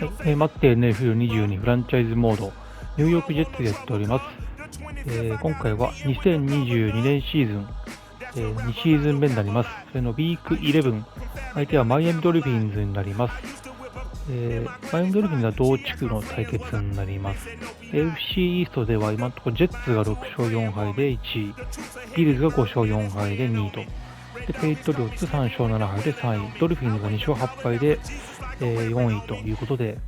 マッデンNFL22 フランチャイズモードニューヨークジェッツでやっております。今回は2022年シーズン、2シーズン目になります。それの Week11、相手はマイアミドルフィンズになります。マイアミドルフィンズは同地区の対決になります。AFC イーストでは今のところジェッツが6勝4敗で1位、ビルズが5勝4敗で2位と、でペイトリオッツ3勝7敗で3位、ドルフィンズが2勝8敗で、4位ということで、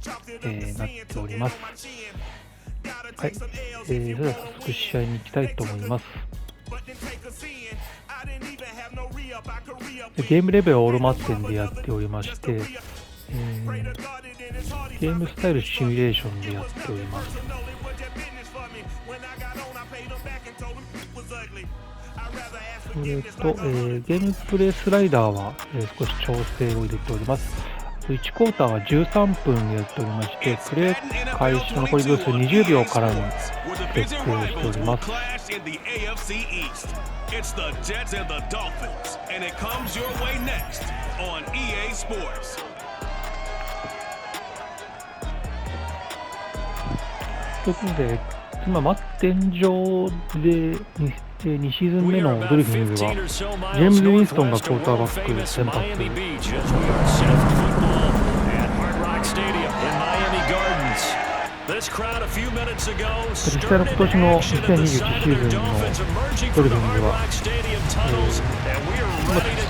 なっております。はい、それでは早速試合に行きたいと思います。ゲームレベルはオールマッテンでやっておりまして、ゲームスタイルシミュレーションでやっております。それと、ゲームプレイスライダーは、少し調整を入れております。1クォーターは13分でやっておりまして、プレー開始の残り秒数20秒からの設定をしております。It's the Jets and the Dolphins, and it comes your way next on EA Sports. ということで、今、マッテン上で2シーズン目のドルフィンズは、ジェームズ・ウィンストンがクォーターバック先発。実際の今年の2021シーズンのドルフィンズは、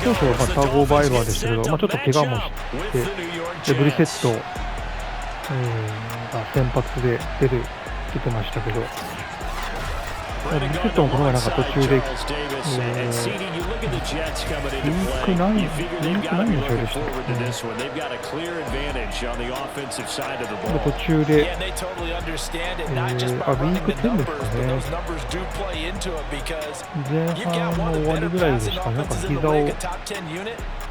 当初はターゴーバイバーでしたけど、ちょっと怪我もして、ブリセット、が先発で出てましたけど、ブリセットもこの前なんか途中で、ウィーク9の試合でした、途中で、ウィーク10ですかね、前半の終わりぐらいでしたかね、なんか膝を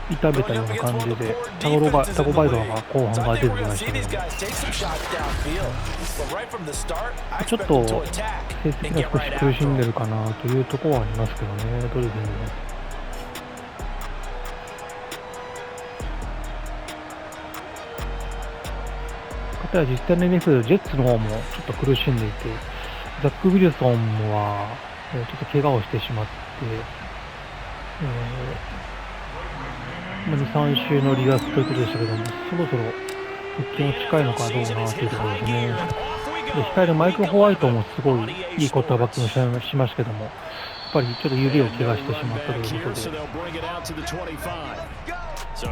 痛めたような感じで、タゴバイバーが後半から出てきましたけど、ちょっと成績が少し苦しんでるかなというところはありますけどね、ドルフィンズは。かたや実際の NFL ジェッツの方もちょっと苦しんでいて、ザック・ウィルソンはちょっと怪我をしてしまって、2、3週の離脱ということでしたけども、そろそろ復帰も近いのかどうかなというところですね。で、控えるマイク・ホワイトもすごいいいクォーターバックをしましたけども、やっぱりちょっと指を怪我してしまったということで、ちょっ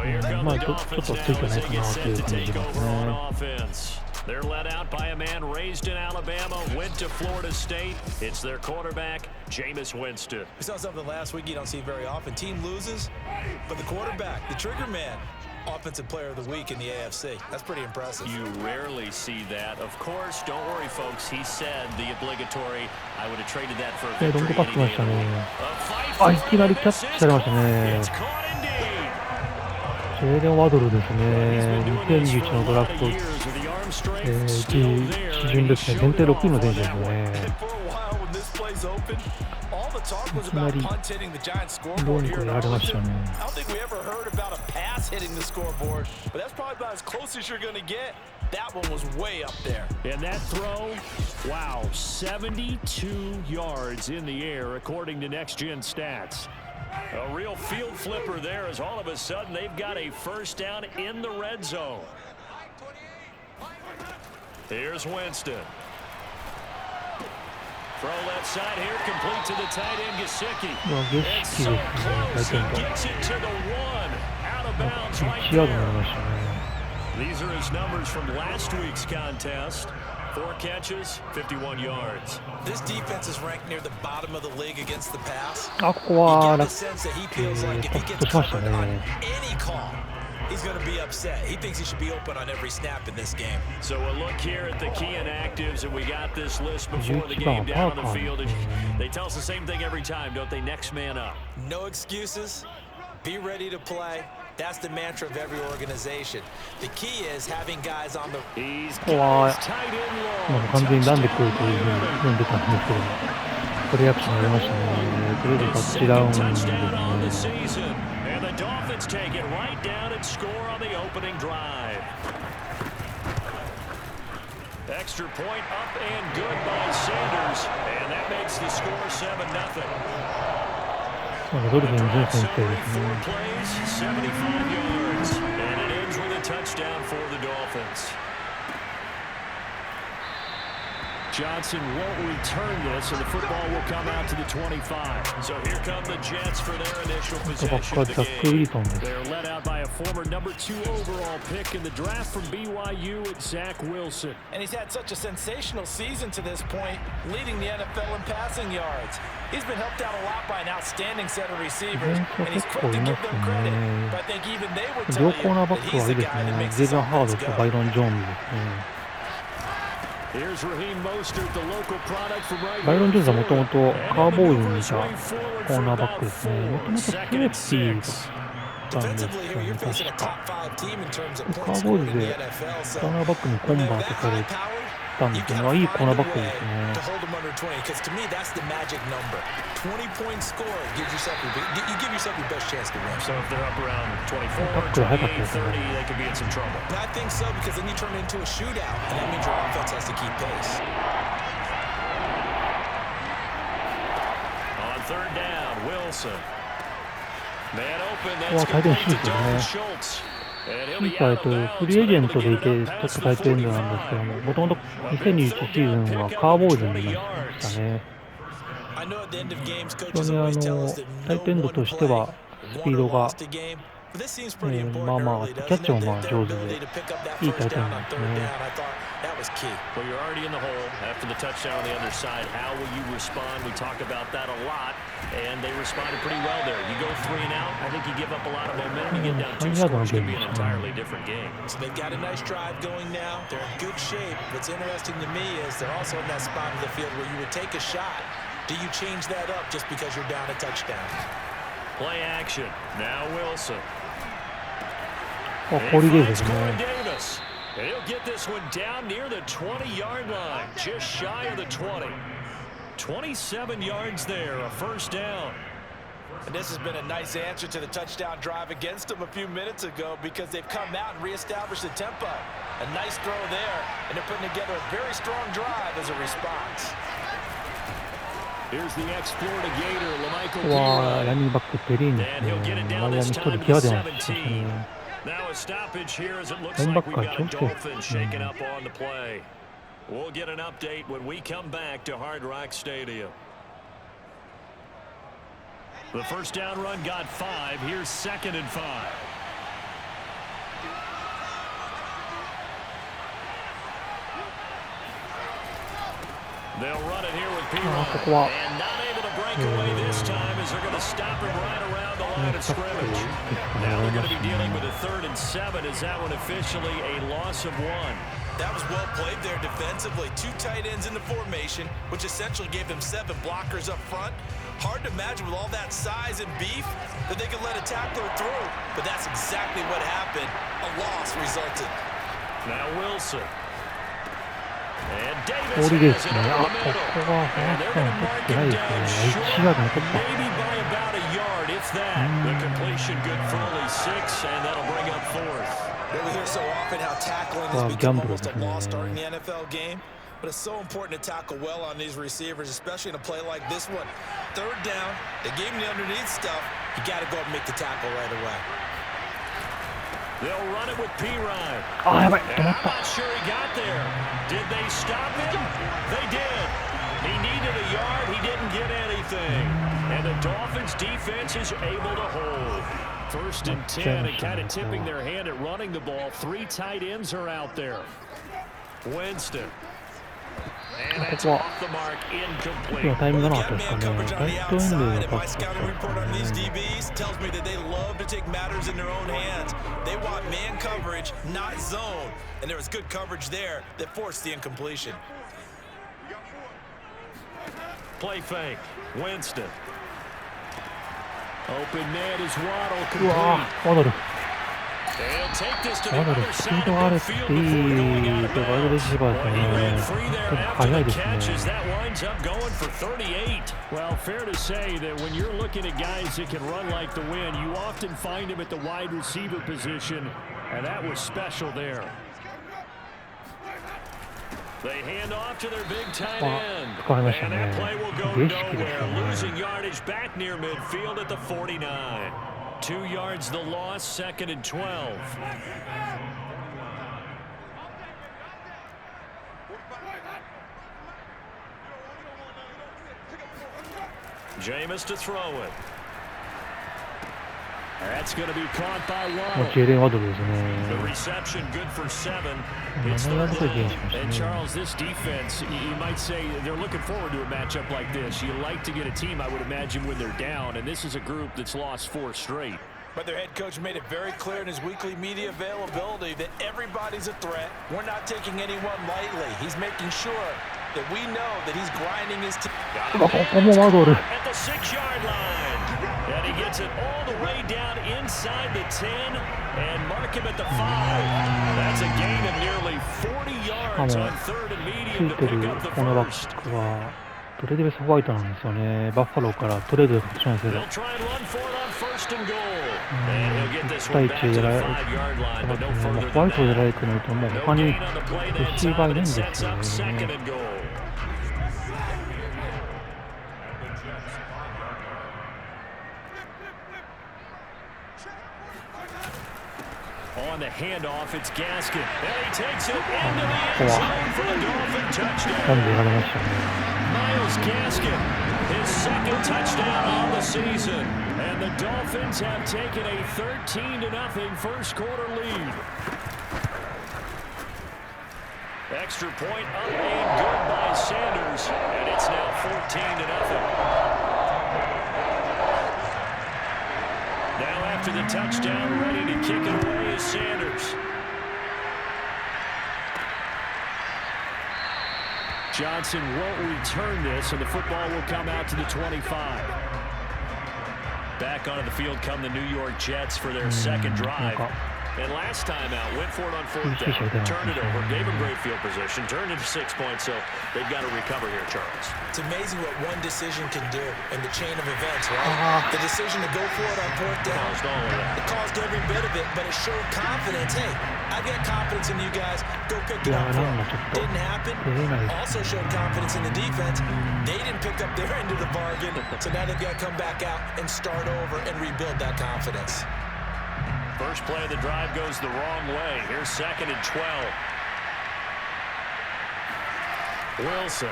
とついてないかなという感じですね。They're led out by a man raised in Alabama, went to Florida State. It's their quarterback, Jameis Winston. We saw something last week you don't see very often. Team loses, but the quarterback, the trigger man, Offensive Player of the Week in the AFC. That's pretty impressive. You rarely see that. Of course, don't worry, folks. He said the obligatory, I would have traded that for a victory. ロングパス来ましたね。いきなりキャッチされましたね。ジェイレン・ワドルですね。2021のドラフト、基準ですね。限定6位の選手ですね。いきなりどうにかやられましたね。That one was way up there. And that throw, wow, 72 yards in the air, according to Next Gen Stats. A real field flipper there as all of a sudden they've got a first down in the red zone. Here's Winston. Throw left side here, complete to the tight end, Gesicki. And so close, he gets it to the one. Out of bounds right there. These are his numbers from last week's contest. 4 catches, 51 yards. This defense is ranked near the bottom of the league against the pass. ここはYou get the sense that he feels like if he gets covered on any call, he's going to be upset. He thinks he should be open on every snap in this game. So a look here at the key inactives, and we got this list before the game down on the field. They tell us the same thing every time, don't they? Next man up. No excuses. Be ready to play. That's the mantra of every organization. The key is having guys on the. ここは完全にランで来るというふうに読んでたんですけども、これリアクションが出ましたね。とりあえずタッチダウンですね。And the Dolphins take it right down and score on the opening drive. Extra point up and good by Sanders, and that makes the score 7-0. ドルフィンズの先制ですね。 plays, 75 yards, and it ends with a touchdown for the Dolphins. Johnson won't return this, and the football will come out to the 25. So here come the Jets for their initial possession of the game. They're led out by a former number 2 overall pick in the draft from BYU, it's Zach Wilson. And he's had such a sensational season to this point, leading the NFL in passing yards. He's been helped out a lot by an outstanding set of receivers, and he's quick to give them credit. But I think even they would tell you that he's the guy that makes this offense go. Here's Raheem Mostert, the local product from right バイロン・ジョーンズはもともとカーボーイズにいたコーナーバックですね。もともとセーフティーだったんですよね、確か。カーボーイズでコーナーバックにコンバートされたんですけど、いいコーナーバックですね。タックル早かったですね。I think so, because then you turn it into a shootout, and that means your offense has to keep pace. On third down, Wilson. Man open, that's good to Dalton Schultz. キーパーフリーエージェントでいて取ったタイトエンドなんですけども、もともと2021シーズンはカーボーイズになりましたね。非常にタイトエンドとしてはスピードがまあまあ、キャッチもまあ上手でいいタイトエンドですね。Well, you're already in the hole after the touchdown on the other side. How will you respond? We talk about that a lot, and they responded pretty well there. You go 3 and out, I think you give up a lot of momentum. You get down 2 scores, it's going to be an entirely different game. So they've got a nice drive going now. They're in good shape. What's interesting to me is they're also in that spot of the field where you would take a shot. Do you change that up just because you're down a touchdown? Play action. Now Wilson. コーリー・デイビスね。 And he'll get this one down near the 20-yard line, just shy of the 20. 27 yards there, a first down. And this has been a nice answer to the touchdown drive against them a few minutes ago, because they've come out and reestablished the tempo. A nice throw there, and they're putting together a very strong drive as a response. Here's the ex-Florida Gator, Lamichael Pirine. ランニングバックペリーニですね。マイアミ1人怪我ではないですね。Now a stoppage here as it looks like we've got a Dolphin shaking up on the play. We'll get an update when we come back to Hard Rock Stadium. The first down run got 5. Here's 2nd and 5. They'll run it here with Pirine. And not able to break away this time as they're going to stop him right around the line of scrimmage. Now they're going to be dealing with a 3rd and 7. Is that one officially a loss of 1? That was well played there defensively. 2 tight ends in the formation, which essentially gave them 7 blockers up front. Hard to imagine with all that size and beef that they could let a tackler through. But that's exactly what happened. A loss resulted. Now Wilson. And コーリー・デイビスね。ここはファーストに取ってないですね。1ヤード残った。 Maybe by about a yard, if that. The completion good for only 6, and that'll bring up 4th. We hear so often how tackling has become almost a lost art in the NFL game, but it's so important to tackle well on these receivers, especially in a play like this one. 3rd down, they gave him the underneath stuff. You got to go up and make the tackle right away. They'll run it with Pirine. I'm not sure he got there. Did they stop him? They did. He needed a yard. He didn't get anything. And the Dolphins defense is able to hold. 1st and 10, and kind of tipping their hand at running the ball. 3 tight ends are out there. Winston. And that's off the mark, incomplete. Timeがなかったですかね。ライトエンドがパス Scouting report on these DBs tells me that they love to take matters in their own hands. They want man coverage, not zone. And there was good coverage there that forced the incompletion. Play fake. Winston. Open man is Waddle complete. うわぁ、ワドル。 They'll take this to the ワドル、 other スピー side ド of がある the っ field てい before going い out ワ of イドレ bounds. シーバーです He ね。 ran free 本 there 当に after 速 the いですね。 catches. That winds up going for 38. Well, fair to say that when you're looking at guys that can run like the wind, you often find them at the wide receiver position, and that was special there. They hand off to their big tight あ、 end. 使われましたね。 And that play will go 儀式です nowhere, よ losing ね。 yardage back near midfield at the 49. 2 yards the loss, 2nd and 12. Jameis to throw it. That's going to be caught by もう Waddle. ジェレン・ワドルです The ね。 reception good for 7. 7 ヤードぐらいゲインしました And ね。 Charles, this defense, you might say they're looking forward to a matchup like this. You like to get a team, I would imagine, when they're down, and this is a group that's lost 4 straight. But their head coach made it very clear in his weekly media availability that everybody's a threat. We're not taking anyone lightly. He's making sure that we know that he's grinding his team. ここもワドル。 At the 6-yard line. And he gets it all the way down inside the 10 and mark him at the 5. That's a gain of nearly 40 yards on 3rd and つ medium い to てる pick up the コーナーバ first. ックはトレードベースホワイトなんですよね。バッファローからトレードで勝ちましたけど、 They'll try and run for it on 1st and goal. And he'll get this 1対 one 1 back to で the やられ 5-yard line, てま but す no ね。もう further ホワイ than トでやら that. れてないともう No 他に gain on the play レ that シーバー time, いない and ん it です sets よ up 2nd ね。 and goal. On the handoff, it's Gaskin. And he takes it into the end zone for the Dolphin なんで touchdown. やられましたね。 Myles Gaskin, his 2nd touchdown on the season. And the Dolphins have taken a 13-0 first quarter lead. Extra point up and good by Sanders. And it's now 14-0. Now after the touchdown, ready to kick it away is Sanders. Johnson won't return this, and the football will come out to the 25. Back onto the field come the New York Jets for their 2nd drive. And last time out, went for it on 4th down, turned it over, gave him great field position, turned into 6 points, so they've got to recover here, Charles. It's amazing what one decision can do in the chain of events, right? The decision to go for it on 4th down. Caused all of that. It caused every bit of it, but it showed confidence. Hey, I've got confidence in you guys. Go pick it up for them. Didn't happen. Also showed confidence in the defense. They didn't pick up their end of the bargain, so now they've got to come back out and start over and rebuild that confidence. First play of the drive goes the wrong way. Here's 2nd and 12. Wilson.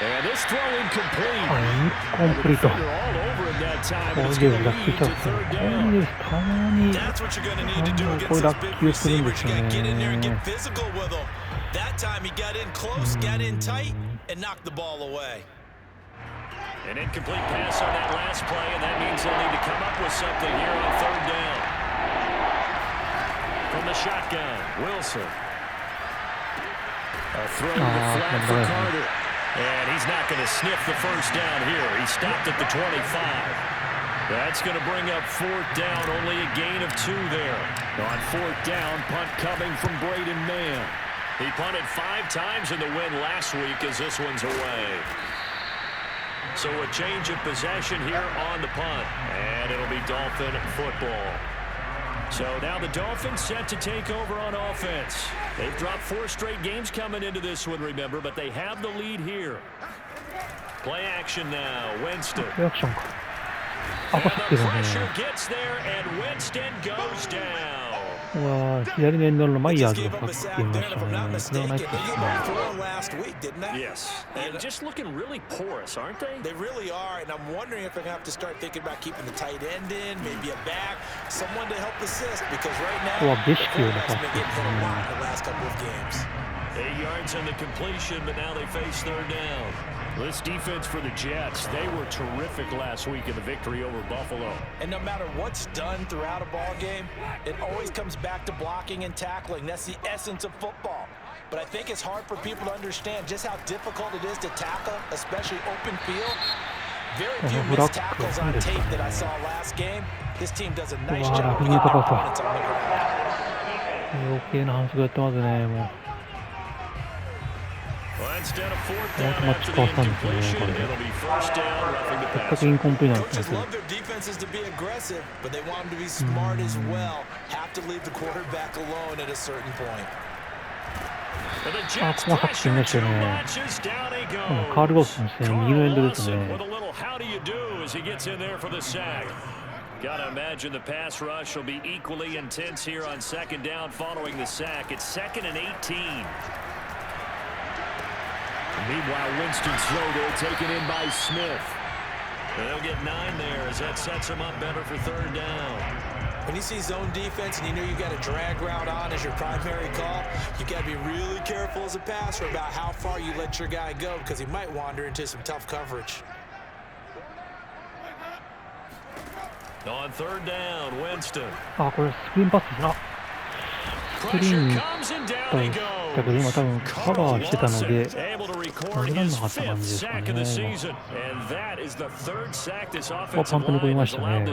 And this throw incomplete. コンプリート。 All over him that time. こ And う it's いう going to ラッキ lead ーチャ to ンス。こ 3rd う down. いうたまに That's what you're going to need to do こういう against ラ this ッ big キーをするんで receiver. す You よ got to get in there and ね get。physical with them. That time he got in close, got in tight, and knocked the ball away. An incomplete pass on that last play, and that means they'll need to come up with something here on 3rd down. From the shotgun, Wilson. A throw to the flat for Carter. And he's not going to sniff the first down here. He stopped at the 25. That's going to bring up 4th down, only a gain of 2 there. On 4th down, punt coming from Braden Mann. He punted 5 times in the win last week as this one's away. So a change of possession here on the punt, and it'll be Dolphin football. So now the Dolphins set to take over on offense. They've dropped 4 straight games coming into this one, remember, but they have the lead here. Play action now, Winston. リアクションか。あ、 And 走っ the てるね。 pressure gets there, and Winston goes down. うわー、左のエンドのマイヤーズ Just が gave up さ a っき言い sack ま there, し and た if I'm not ね。これはない mistaken, です they ね。 gave up 4 last week, didn't they? Yes, and just looking really porous, aren't they? They really are, and I'm wondering if they're going to have to start thinking about keeping the tight end in, maybe a back, someone to help assist, because right now, ここは儀式を the 出 quarterback's す been で getting す hit a ね。 lot in the last couple of games. 8 yards on the completion, but now they face 3rd down. This defense for the Jets, they were terrific last week in the victory over Buffalo. And no matter what's done throughout a ball game, it always comes back to blocking and tackling. That's the essence of football. But I think it's hard for people to understand just how difficult it is to tackle, especially open field. Very few missed tackles on tape that I saw last game. This team does a nice job of getting their opponents on the ground. 余計な反則やってますね、もう。Instead of fourth オー down トマ after チ the 化したんですよね、 incompletion, これで。 it'll be first down, roughing the せっかく passer. インコンプリートなんです Coaches けど。 love their defenses to be aggressive, but they want them to be smart as well. Have to leave the quarterback alone at a certain point. あ、ここもさっき言いましたよね。カール・ゴースですね、右のエンドですね。 Gotta imagine the pass rush will be equally intense here on second down following the sack. It's 2nd and 18. Meanwhile, Winston's throw there taken in by Smith. They'll get 9 there as that sets them up better for third down. When you see zone defense and you know you got a drag route on as your primary call, you got to be really careful as a passer about how far you let your guy go because he might wander into some tough coverage. On third down, Winston. あ、これスクリーンパスですな。スクリーンに行ったけど、今多分カバーしてたので、投げられなかった感じですかね。ここはパンプに込みましたね。Yeah,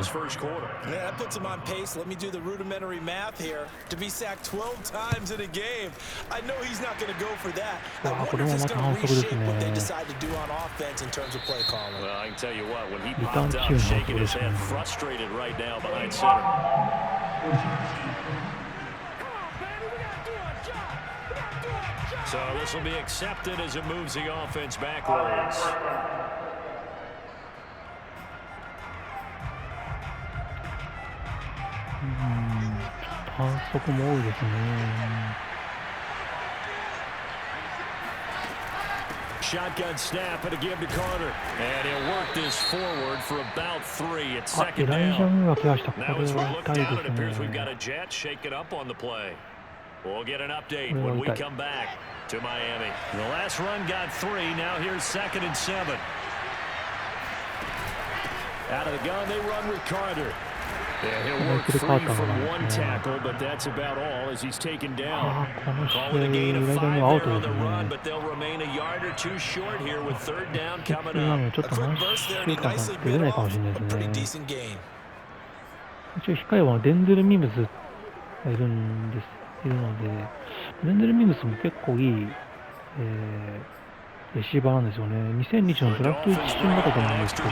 that puts him on pace. Let me do the rudimentary math here. To be sacked 12 times in a game, I know he's not going to go for that. I wonder if it's going to reshape what they decide to do on offense in terms of play calling. Well, I can tell you what, when he popped up, shaking his head, frustrated right now behind center. So this will be accepted as it moves the offense backwards. 反則も多いですね。 Shotgun snap and a give to Carter. And he'll work this forward for about 3. It's あ、 second エライジャ down. ンが来ました。これ Now as we は look 痛い down, で it appears す we've ね。 got a jet shaking up on the play. We'll get an update when we come back to Miami. The last run got 3. Now here's 2nd and 7. Out of the gun, they run with Carter. Yeah, he'll work free from 1 tackle, but that's about all as he's taken down. Call it a gain of 5 there on the run, but they'll remain a yard or 2 short here with third down coming up. ちょっと何週間か出れないかもしれないですね。一応控えはデンゼル・ミムズがいるので、デンゼル・ミムズも結構いい、レシーバーなんですよね。2020のドラフト1巡だったと思うんですけど。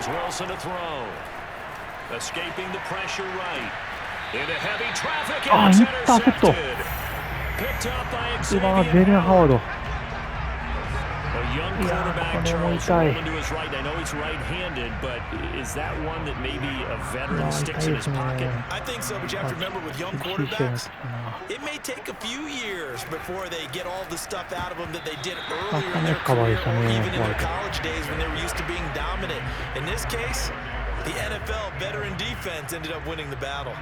Wilson to throw. Escaping the pressure right. Into heavy traffic あ、 and イン it's ターセプト。 picked up by うわ、ジェレン・ハワード。 A young quarterback, Charles, rolling to his right. I know he's right-handed, but is that one that maybe a veteran sticks in his pocket? I think so, but you have to remember with young quarterbacks, it may take a few years before they get all the stuff out of them that they did earlier in their career or even in their college days when they were used to being dominant. In this case, the NFL veteran defense ended up winning the battle.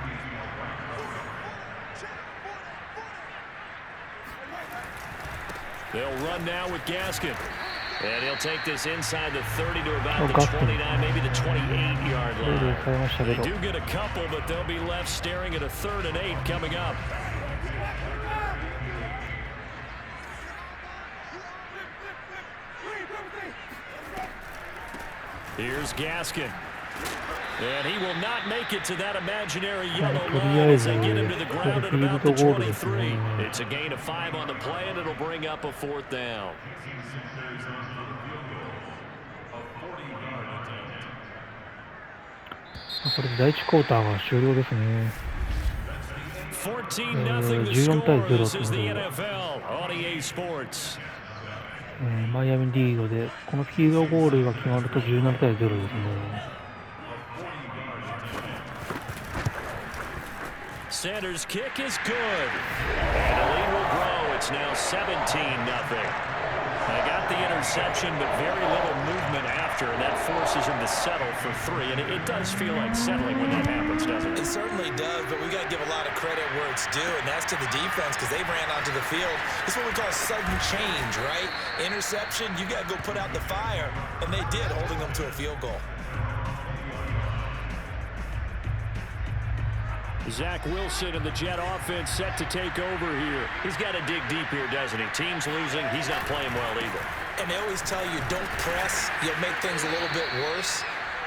They'll run now with Gaskin. And he'll take this inside the 30 to about the 29, maybe the 28-yard line. They do get a couple, but they'll be left staring at a 3rd and 8 coming up. Here's Gaskin. And he will not make it to that imaginary yellow line as they get him to the ground at about the 23. It's a gain of 5 on the play, and it'll bring up a 4th down. これで第1クォーターが終了ですね。14対0ということで、マイアミリードで、このフィールドゴールが決まると17対0ですね。Sanders' kick is good. And the lead will grow. It's now 17-0. They got the interception, but very little movement after, and that forces him to settle for 3. And it does feel like settling when that happens, doesn't it? It certainly does, but we got to give a lot of credit where it's due, and that's to the defense because they ran onto the field. It's what we call sudden change, right? Interception, you got to go put out the fire, and they did, holding them to a field goal. Zach Wilson and the Jet offense set to take over here. He's got to dig deep here, doesn't he? Team's losing. He's not playing well either. And they always tell you, don't press. You'll make things a little bit worse.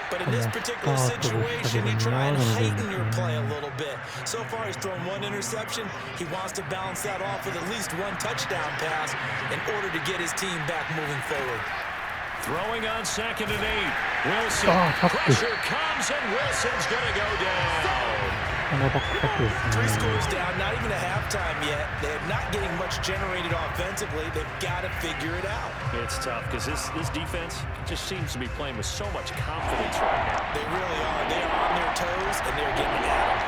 But in this particular situation, you try and heighten your play a little bit. So far, he's thrown one interception. He wants to balance that off with at least one touchdown pass in order to get his team back moving forward. Throwing on 2nd and 8. Wilson. Pressure comes, and Wilson's going to go down. 3 scores down, not even at halftime yet. They're not getting much generated offensively. They've got to figure it out. It's tough because this defense just seems to be playing with so much confidence right now. They really are. They're on their toes, and they're getting at them.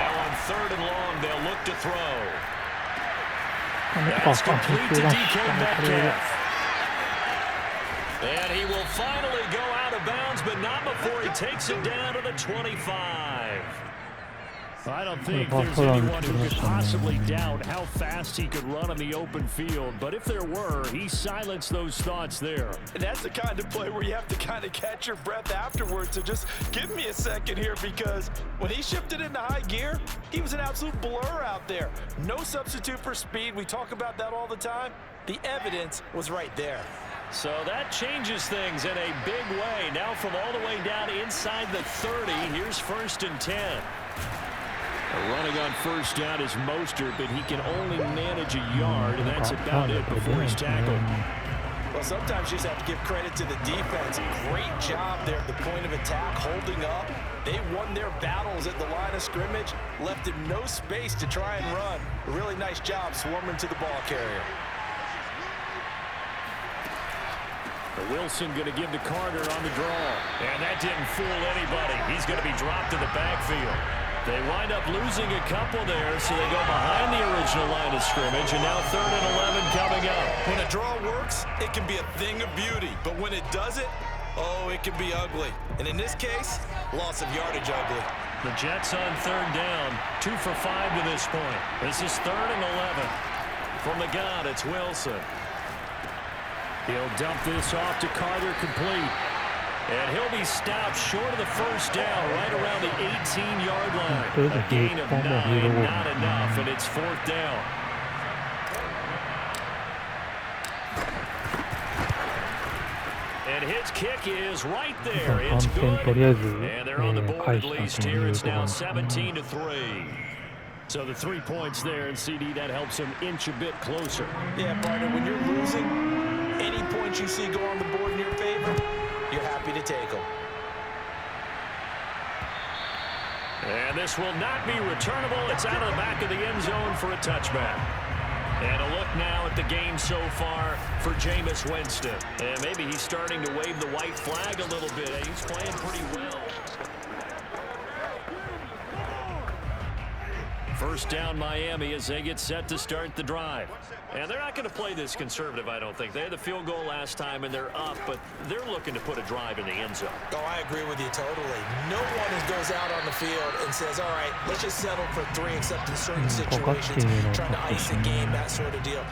Now on 3rd and long, they'll look to throw. That's complete to DK Metcalf. And he will finally go out of bounds, but not before he takes it down to the 25. I don't think there's anyone who could possibly doubt how fast he could run on the open field. But if there were, he silenced those thoughts there. And that's the kind of play where you have to kind of catch your breath afterwards. So just give me a second here, because when he shifted into high gear, he was an absolute blur out there. No substitute for speed. We talk about that all the time. The evidence was right there. So that changes things in a big way. Now from all the way down inside the 30, here's 1st and 10. Running on 1st down is Mostert, but he can only manage a yard, and that's about it before he's tackled. Well, sometimes you just have to give credit to the defense. Great job there at the point of attack, holding up. They won their battles at the line of scrimmage, left him no space to try and run. A really nice job swarming to the ball carrier. Wilson going to give to Carter on the draw. And that didn't fool anybody. He's going to be dropped to the backfield. They wind up losing a couple there, so they go behind the original line of scrimmage, and now 3rd and 11 coming up. When a draw works, it can be a thing of beauty. But when it doesn't, oh, it can be ugly. And in this case, loss of yardage ugly. The Jets on 3rd down, 2 for 5 to this point. This is 3rd and 11. From the gun, it's Wilson. He'll dump this off to Carter, complete. And he'll be stopped short of the 1st down, right around the 18-yard line. A gain of 9, not enough, and it's 4th down. And his kick is right there. It's good. And they're on the board at least here. It's now 17-3. So the 3 points there, and CD, that helps him inch a bit closer. Yeah, partner, when you're losing, any points you see go on the board in your favor, you're happy to take them. And this will not be returnable. It's out of the back of the end zone for a touchback. And a look now at the game so far for Jameis Winston. And maybe he's starting to wave the white flag a little bit. He's playing pretty well. 1st down Miami as they get set to start the drive. And they're not going to play this conservative, I don't think. They had the field goal last time, and they're up, but they're looking to put a drive in the end zone. Oh, I agree with you totally. No one goes out on the field and says, all right, let's just settle for 3, except in certain situations, trying to ice a game, that sort of deal.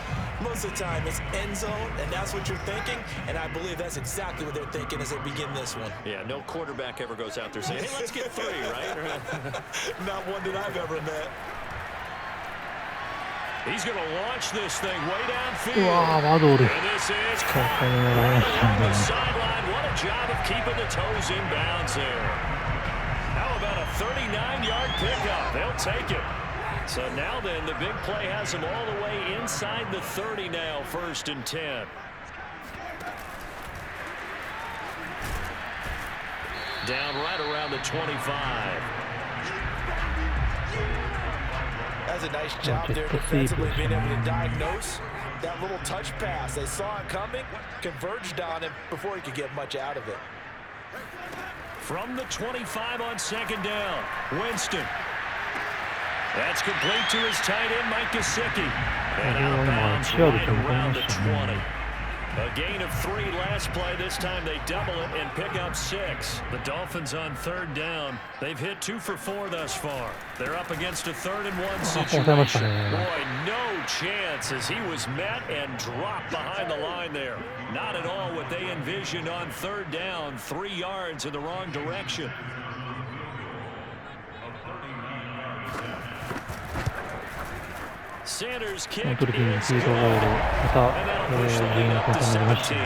Most of the time, it's end zone, and that's what you're thinking, and I believe that's exactly what they're thinking as they begin this one. Yeah, no quarterback ever goes out there saying, hey, let's get 3, right? Not one that I've ever met. He's going to launch this thing way downfield. And this is caught right along the sideline. What a job of keeping the toes in bounds there. How about a 39-yard pickup? They'll take it. So now then, the big play has him all the way inside the 30 now, 1st and 10. Down right around the 25. That's a nice job there defensively, being able to diagnose that little touch pass. They saw it coming, converged on him before he could get much out of it. From the 25 on 2nd down, Winston. That's complete to his tight end, Mike Gesicki. And out of bounds right around the 20. A gain of 3 last play. This time they double it and pick up 6. The Dolphins on 3rd down. They've hit 2 for 4 thus far. They're up against a 3rd and 1 situation. Boy, no chance as he was met and dropped behind the line there. Not at all what they envisioned on 3rd down. 3 yards in the wrong direction. Sanders kick is good. And that'll push the lead up to 17.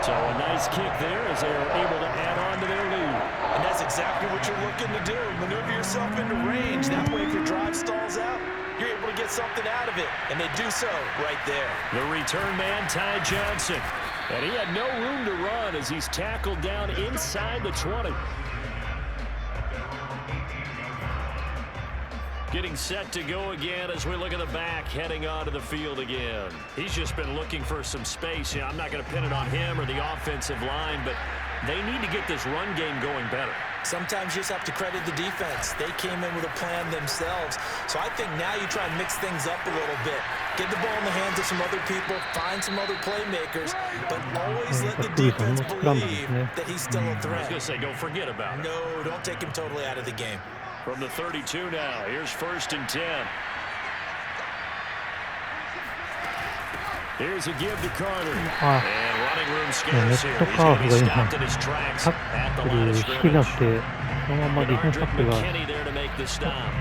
So a nice kick there as they are able to add on to their lead. And that's exactly what you're looking to do. Maneuver yourself into range. That way, if your drive stalls out, you're able to get something out of it. And they do so right there. The return man, Ty Johnson. And he had no room to run as he's tackled down inside the 20. Getting set to go again as we look at the back, heading onto the field again. He's just been looking for some space. I'm not going to pin it on him or the offensive line, but they need to get this run game going better. Sometimes you just have to credit the defense. They came in with a plan themselves. So I think now you try and mix things up a little bit. Get the ball in the hands of some other people, find some other playmakers, but always let the defense believe that he's still a threat. I was going to say, don't forget about it. No, don't take him totally out of the game. From the 32 now, here's 1st and 10. Here's a give to Carter. And running room scarce here. He's going to be stopped in his tracks at the line of scrimmage. McKinney there to make the stop.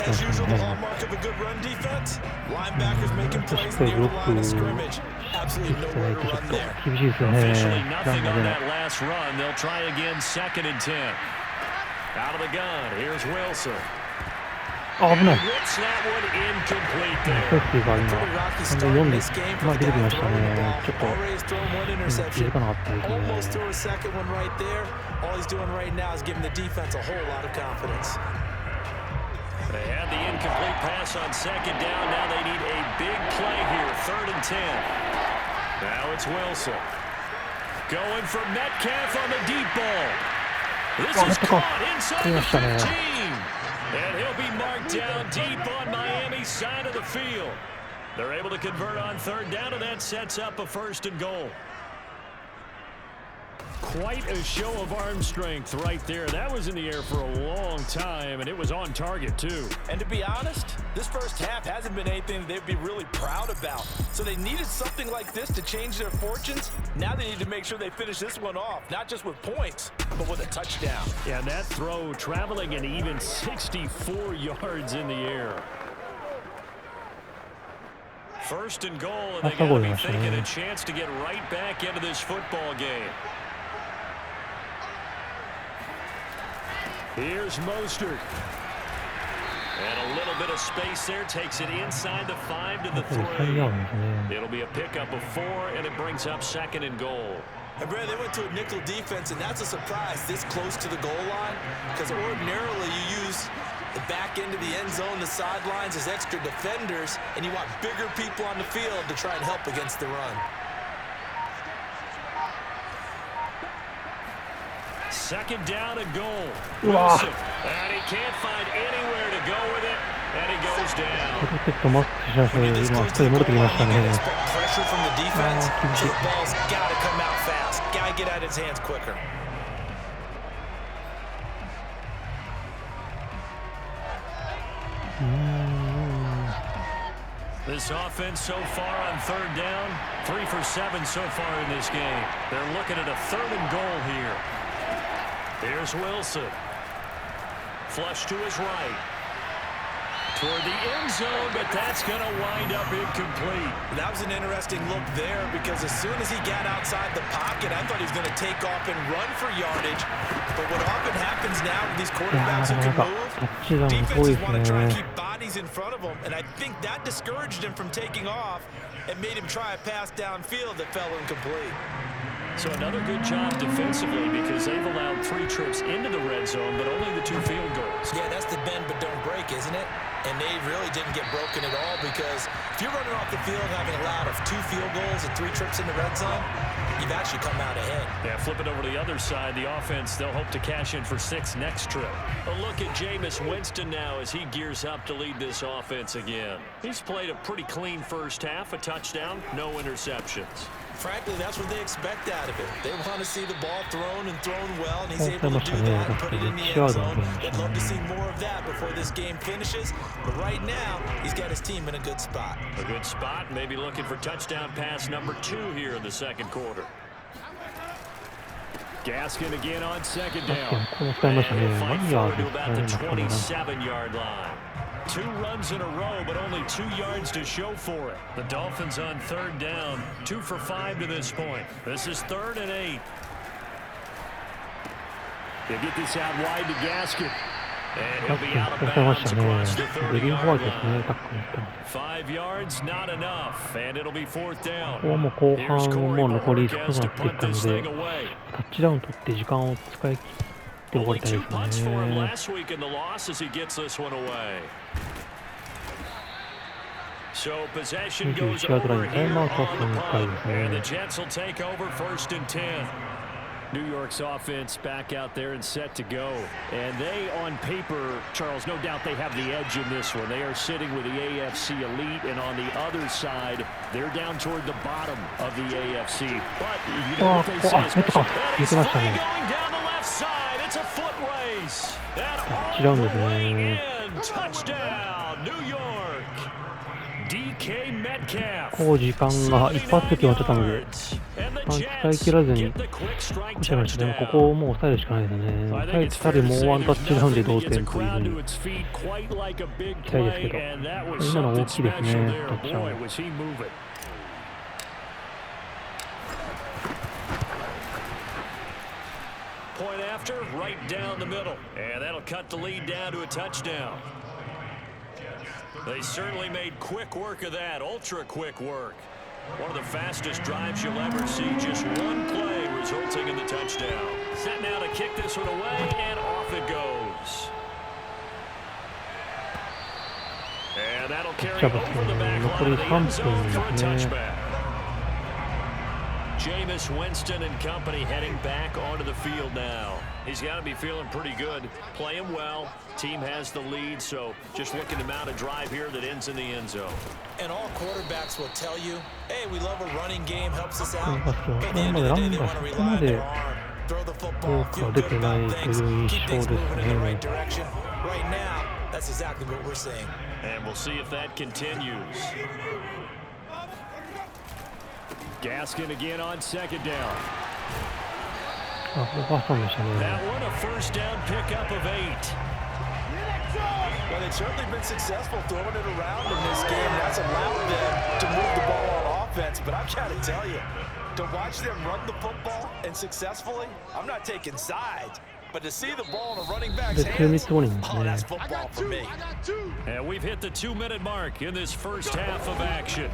As usual, the hallmark of a good run defense. Linebackers making plays near the line of scrimmage. Absolutely nowhere to run there. Officially nothing on that last run. They'll try again, 2nd and 10. Out of the gun, here's Wilson. 危ない。 Rips that one incomplete セ there. ーフティーが今、4で、出てきましたね。ちょっと、気づかなかったですね。 Almost threw a second one right there. All he's doing right now is giving the defense a whole lot of confidence. They had the incomplete pass on 2nd down. Now they need a big play here, 3rd and 10. Now it's Wilson. Going for Metcalf on the deep ball. This is caught inside the 15. And he'll be marked down deep on Miami's side of the field. They're able to convert on 3rd down, and that sets up a 1st and goal. Quite a show of arm strength right there. That was in the air for a long time, and it was on target, too. And to be honest, this first half hasn't been anything they'd be really proud about. So they needed something like this to change their fortunes. Now they need to make sure they finish this one off, not just with points, but with a touchdown. Yeah, and that throw traveling an even 64 yards in the air. 1st and goal, and they got to be thinking a chance to get right back into this football game. Here's Mostert. And a little bit of space there. Takes it inside the 5 to the 3. It'll be a pickup of 4, and it brings up 2nd and goal. And Brad, they went to a nickel defense, and that's a surprise this close to the goal line. Because ordinarily you use the back end of the end zone, the sidelines as extra defenders, and you want bigger people on the field to try and help against the run. 2nd down and goal. Wilson. And he can't find anywhere to go with it. And he goes down. Pressure from the defense. So the ball's got to come out fast. Got to get out of his hands quicker. This offense so far on 3rd down, 3 for 7 so far in this game. They're looking at a 3rd and goal here. Here's Wilson. Flush to his right. Toward the end zone, but that's going to wind up incomplete. That was an interesting look there because as soon as he got outside the pocket, I thought he was going to take off and run for yardage. But what often happens now with these quarterbacks who can move, defenses want to try and keep bodies in front of them, and I think that discouraged him from taking off and made him try a pass downfield that fell incomplete. So another good job defensively because they've allowed 3 trips into the red zone, but only the 2 field goals. Yeah, that's the bend but don't break, isn't it? And they really didn't get broken at all because if you're running off the field having allowed 2 field goals and 3 trips in the red zone, you've actually come out ahead. Yeah, flip it over to the other side. The offense, they'll hope to cash in for 6 next trip. A look at Jameis Winston now as he gears up to lead this offense again. He's played a pretty clean first half, a touchdown, no interceptions. Frankly, that's what they expect out of it. They want to see the ball thrown and thrown well, and he's able to do that and put it in the end zone. They'd love to see more of that before this game finishes. But right now, he's got his team in a good spot. A good spot, maybe looking for touchdown pass number 2 here in the 2nd quarter. Gaskin again on 2nd down. And he'll fight forward to about the 27-yard line. 2 runs in a row, but only 2 yards to show for it. The Dolphins on 3rd down, 2 for 5 to this point. This is 3rd and 8. They get this out wide to Gaskin. And he'll be out of bounds across the 30-yard line. 5 yards, not enough, and it'll be 4th down. ここはもう後半もう残り少なくなってきたので、タッチダウン取って時間を使い切って終わりたいですね。So possession goes over here, and the Jets will take over 1st and 10. New York's offense back out there and set to go. And they, on paper, Charles, no doubt they have the edge in this one. They are sitting with the AFC elite, and on the other side, they're down toward the bottom of the AFC. But you know what they say, especially going down the left side. It's a foot race. That all-going in. Touchdown, New York. DK Metcalf. こう時間が一発で決まっちゃったので、使い切らずにこちゃいましたね。ここをもう抑えるしかないですね。抑えたりもうワンタッチダウンで同点というふうに期待ですけど、今の大きいですね、タッチダウン。Point after, right down the middle, and that'll cut the lead down to a touchdown. They certainly made quick work of that, ultra quick work. One of the fastest drives you'll ever see, just one play resulting in the touchdown. Set now to kick this one away, and off it goes. And that'll carry over the back line of the end zone for a touchback. Jameis Winston and company heading back onto the field now. He's got to be feeling pretty good, playing well. Team has the lead, so just looking to mount a drive here that ends in the end zone. And all quarterbacks will tell you, hey, we love a running game, helps us out. But at the end of the day, they want to rely on their arm, throw the football, feel good about things, keep things moving in the right direction. Right now, that's exactly what we're seeing. And we'll see if that continues. Gaskin again on 2nd down. That one a 1st down pickup of 8. Well, they've certainly been successful throwing it around in this game. That's allowed them to move the ball on offense. But I've got to tell you, to watch them run the football and successfully, I'm not taking sides. But to see the ball in a running back's hands, oh, that's football for me. And we've hit the 2-minute mark in this first half of action.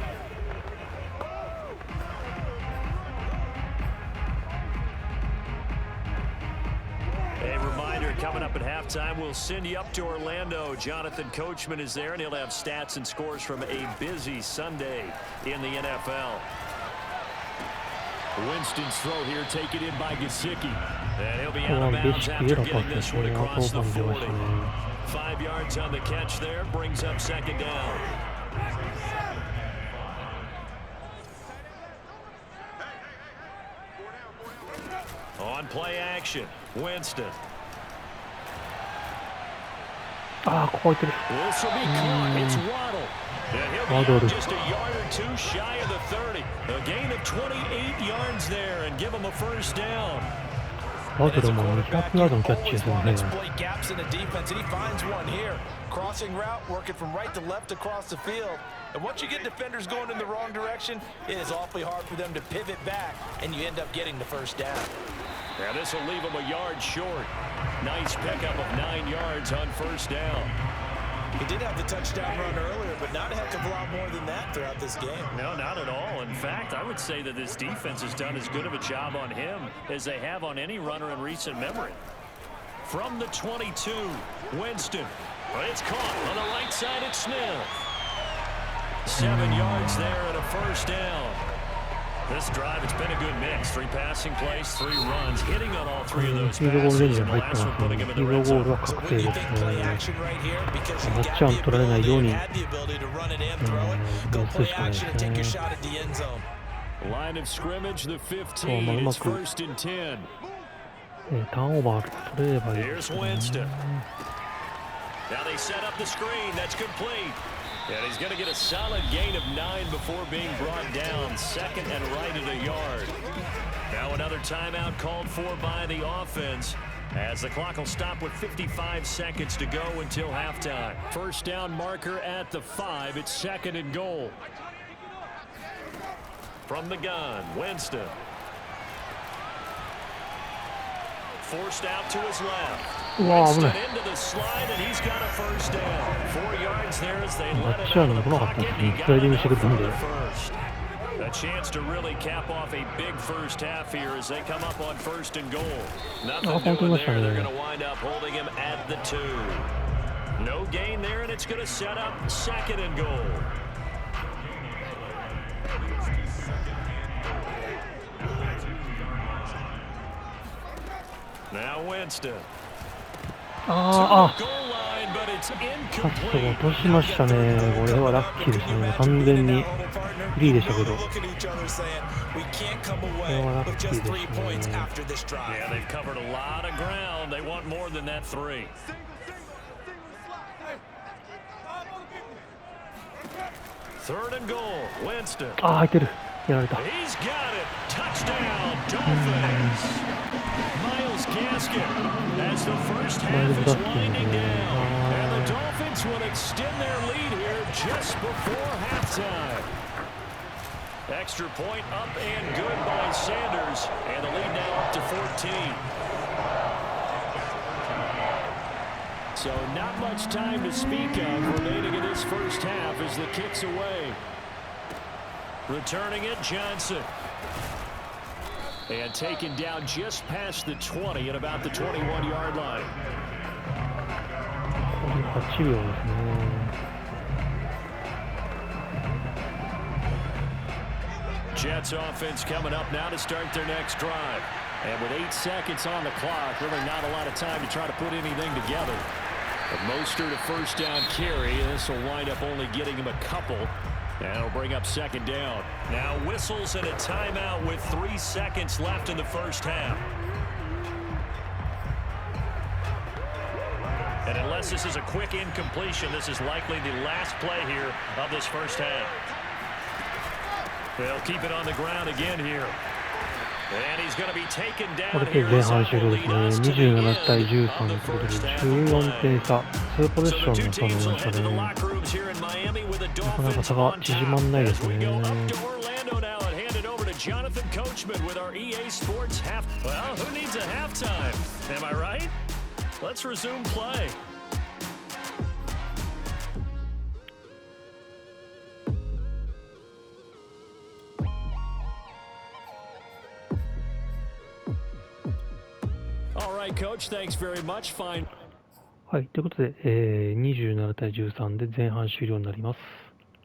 A reminder, coming up at halftime, we'll send you up to Orlando. Jonathan Coachman is there, and he'll have stats and scores from a busy Sunday in the NFL. Winston's throw here taken in by Gesicki. And he'll be out of bounds after getting this one across the 40. 5 yards on the catch there, brings up 2nd down. On play action, Winston. This will be caught. It's Waddle. And he'll be just a yard or 2 shy of the 30. A gain of 28 yards there and give him a 1st down. And as a quarterback, you always want to exploit gaps in the defense, and he finds one here. Crossing route, working from right to left across the field. And once you get defenders going in the wrong direction, it is awfully hard for them to pivot back, and you end up getting the 1st down. Yeah, this will leave him a yard short. Nice pickup of 9 yards on 1st down. He did have the touchdown run earlier, but not a heck of a lot more than that throughout this game. No, not at all. In fact, I would say that this defense has done as good of a job on him as they have on any runner in recent memory. From the 22, Winston. But it's caught on the right side at Smith. 7 yards there and a 1st down. This drive, it's been a good mix. 3 passing plays, 3 runs, hitting on all 3 of those passes, and the last one putting him in the red zone. So when you think play action right here, because you got the ability, had the ability to run it and throw it, go play action and take your shot at the end zone. Line of scrimmage, the 15. It's 1st and 10. Here's Winston. Now they set up the screen. That's complete. And he's going to get a solid gain of 9 before being brought down. 2nd and right at a yard. Now another timeout called for by the offense. As the clock will stop with 55 seconds to go until halftime. First down marker at the 5. It's second and goal. From the gun, Winston. Forced out to his left. Winston into the slide, and he's got a first down. 4 yards there as they let it out of the pocket, and he got enough for the first. A chance to really cap off a big first half here as they come up on first and goal. Nothing doing there. They're going to wind up holding him at the 2. No gain there, and it's going to set up second and goal. Now Winston. パスを落としましたね。これはラッキーですね。完全にフリーでしたけど。これはラッキーですね。Yeah, they've covered a lot of ground. They want more than that 3. Third and goal. Winston. 入ってる。やられた。He's got it. Touchdown, Dolphins. Miles Gaskin as the first half is winding down. And the Dolphins will extend their lead here just before halftime. Extra point up and good by Sanders. And the lead now up to 14. So not much time to speak of remaining in this first half as the kick's away. Returning it, Johnson. And taken down just past the 20 at about the 21-yard line. 8秒ですね。Jets offense coming up now to start their next drive. And with 8 seconds on the clock, really not a lot of time to try to put anything together. But Mostert a first down carry. This will wind up only getting him a couple. And it'll bring up second down. Now whistles and a timeout with 3 seconds left in the first half. And unless this is a quick incompletion, this is likely the last play here of this first half. They'll keep it on the ground again here. And he's going to be taken down here. 前半終了ですね。27対13ということで14点差。2ポゼッションの差になりましたね。なかなか差が縮まんないですね。Jonathan Coachman with our EA Sports half. Well, who needs a halftime? Am I right? Let's resume play. All right, Coach. Thanks very much. Fine. はい、ということで、27対13で前半終了になります。